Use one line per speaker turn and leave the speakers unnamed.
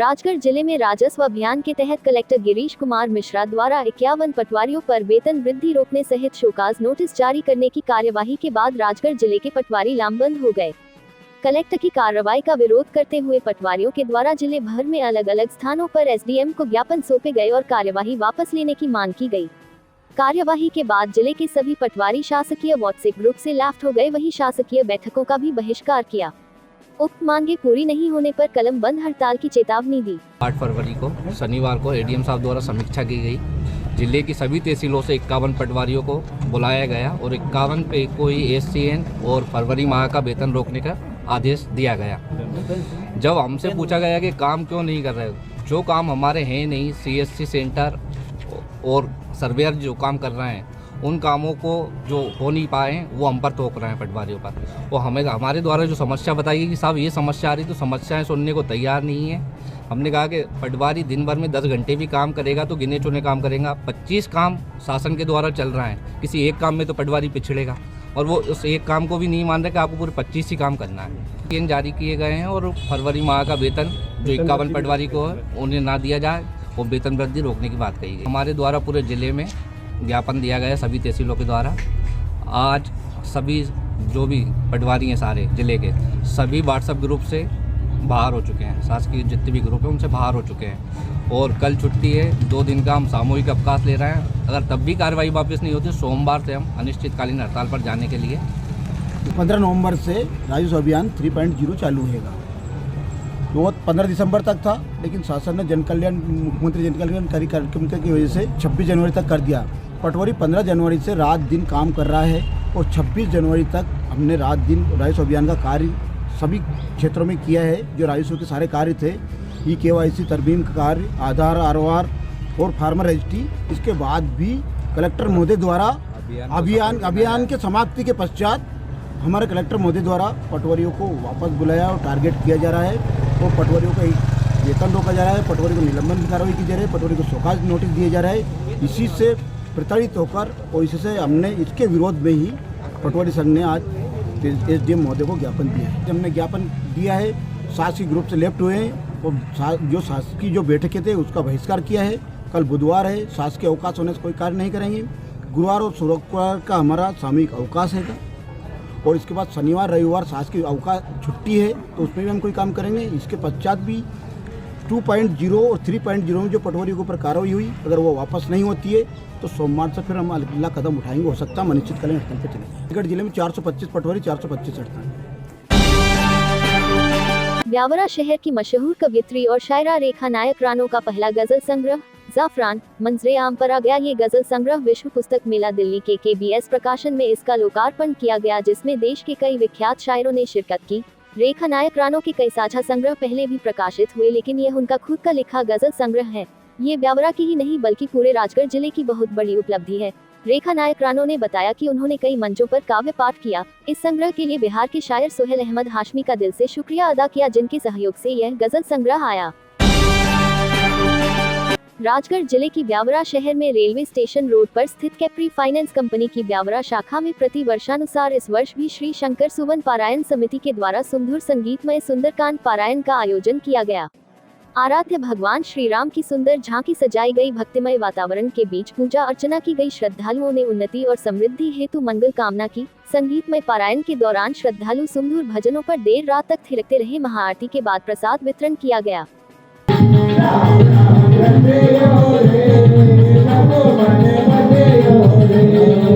राजगढ़ जिले में राजस्व अभियान के तहत कलेक्टर गिरीश कुमार मिश्रा द्वारा 51 पटवारियों पर वेतन वृद्धि रोकने सहित शोकाज नोटिस जारी करने की कार्यवाही के बाद राजगढ़ जिले के पटवारी लामबंद हो गए। कलेक्टर की कार्रवाई का विरोध करते हुए पटवारियों के द्वारा जिले भर में अलग अलग स्थानों पर एसडीएम को ज्ञापन सौंपे गए और कार्यवाही वापस लेने की मांग की गई। कार्यवाही के बाद जिले के सभी पटवारी शासकीय व्हाट्सएप ग्रुप से लेफ्ट हो गए, वहीं शासकीय बैठकों का भी बहिष्कार किया। उक्त मांगे पूरी नहीं होने पर कलम बंद हड़ताल की चेतावनी दी।
8 फरवरी को शनिवार को एडीएम साहब द्वारा समीक्षा की गई। जिले की सभी तहसीलों से 51 पटवारियों को बुलाया गया और 51 पे कोई एससीएन और फरवरी माह का वेतन रोकने का आदेश दिया गया। जब हमसे पूछा गया कि काम क्यों नहीं कर रहे, जो काम हमारे हैं नहीं, सीएससी सेंटर और सर्वेयर जो काम कर रहे हैं उन कामों को जो हो नहीं पाए वो हम पर थोप रहे हैं पटवारियों पर। वो हमें हमारे द्वारा जो समस्या बताई गई कि साहब ये समस्या आ रही, तो समस्याएं सुनने को तैयार नहीं है। हमने कहा कि पटवारी दिन भर में 10 घंटे भी काम करेगा तो गिने चुने काम करेगा। 25 काम शासन के द्वारा चल रहा है, किसी एक काम में तो पटवारी पिछड़ेगा और वो उस एक काम को भी नहीं मान रहे कि आपको पूरे 25 ही काम करना है। जारी किए गए हैं और फरवरी माह का वेतन जो 51 पटवारी को है उन्हें ना दिया जाए और वेतन वृद्धि रोकने की बात कही गई। हमारे द्वारा पूरे जिले में ज्ञापन दिया गया सभी तहसीलों के द्वारा। आज सभी जो भी पटवारी हैं सारे जिले के सभी व्हाट्सएप ग्रुप से बाहर हो चुके हैं, शासकीय जितने भी ग्रुप हैं उनसे बाहर हो चुके हैं और कल छुट्टी है। 2 दिन का हम सामूहिक अवकाश ले रहे हैं। अगर तब भी कार्रवाई वापस नहीं होती, सोमवार से हम अनिश्चितकालीन हड़ताल पर जाने के लिए
15 नवंबर से राजस्व अभियान 3.0 चालू होगा। वो 15 दिसंबर तक था, लेकिन शासन ने मुख्यमंत्री जन कल्याणकारी कार्यक्रम की वजह से 26 जनवरी तक कर दिया। पटवारी 15 जनवरी से रात दिन काम कर रहा है और 26 जनवरी तक हमने रात दिन राजस्व अभियान का कार्य सभी क्षेत्रों में किया है। जो राजस्व के सारे कार्य थे, KYC तरमीम का कार्य, आधार ROR और फार्मर रजिस्ट्री, इसके बाद भी कलेक्टर महोदय द्वारा अभियान के समाप्ति के पश्चात हमारे कलेक्टर महोदय द्वारा पटवारियों को वापस बुलाया और टारगेट किया जा रहा है और पटवारियों का वेतन रोका जा रहा है, पटवारी को निलंबन की कार्रवाई की जा रही है, पटवारी को शोकाज नोटिस दिए जा रहा है। इसी से प्रताड़ित होकर और इससे हमने इसके विरोध में ही पटवारी संघ ने आज एसडीएम महोदय को ज्ञापन दिया है। हमने ज्ञापन दिया है, शासकीय ग्रुप से लेफ्ट हुए हैं और जो शासकीय जो बैठकें थे उसका बहिष्कार किया है। कल बुधवार है, शासकीय अवकाश होने से कोई कार्य नहीं करेंगे। गुरुवार और शुक्रवार का हमारा सामूहिक अवकाश है और इसके बाद शनिवार रविवार शासकीय अवकाश छुट्टी है, तो उसमें भी हम कोई काम करेंगे। इसके पश्चात भी 2.0 और 3.0 में जो पटवारी के ऊपर कार्रवाई हुई, अगर वो वापस नहीं होती है तो सोमवार से फिर हम अगला कदम उठाएंगे। हो सकता है अनिश्चितकालीन हड़ताल पर चलेंगे। राजगढ़ जिले में 425 पटवारी, 425 हड़ताल।
ब्यावरा शहर की मशहूर कवियत्री और शायरा रेखा नायक रानो का पहला गजल संग्रह जाफरान मंजरे आम पर आ गया। ये गजल संग्रह विश्व पुस्तक मेला दिल्ली के KBS प्रकाशन में इसका लोकार्पण किया गया, जिसमें देश के कई विख्यात शायरों ने शिरकत की। रेखा नायक रानो के कई साझा संग्रह पहले भी प्रकाशित हुए, लेकिन यह उनका खुद का लिखा गजल संग्रह है। ये ब्यावरा की ही नहीं बल्कि पूरे राजगढ़ जिले की बहुत बड़ी उपलब्धि है। रेखा नायक रानो ने बताया कि उन्होंने कई मंचों पर काव्य पाठ किया। इस संग्रह के लिए बिहार के शायर सोहेल अहमद हाशमी का दिल से शुक्रिया अदा किया, जिनके सहयोग से यह गजल संग्रह आया। राजगढ़ जिले की ब्यावरा शहर में रेलवे स्टेशन रोड पर स्थित कैप्री फाइनेंस कंपनी की ब्यावरा शाखा में प्रति वर्षानुसार इस वर्ष भी श्री शंकर सुवन पारायण समिति के द्वारा सुमधुर संगीतमय सुंदरकांड पारायण का आयोजन किया गया। आराध्य भगवान श्री राम की सुंदर झांकी सजाई गई। भक्तिमय वातावरण के बीच पूजा अर्चना की गई। श्रद्धालुओं ने उन्नति और समृद्धि हेतु मंगल कामना की। संगीतमय पारायण के दौरान श्रद्धालु सुमधुर भजनों पर देर रात तक थिरकते रहे। महाआरती के बाद प्रसाद वितरण किया गया।
रे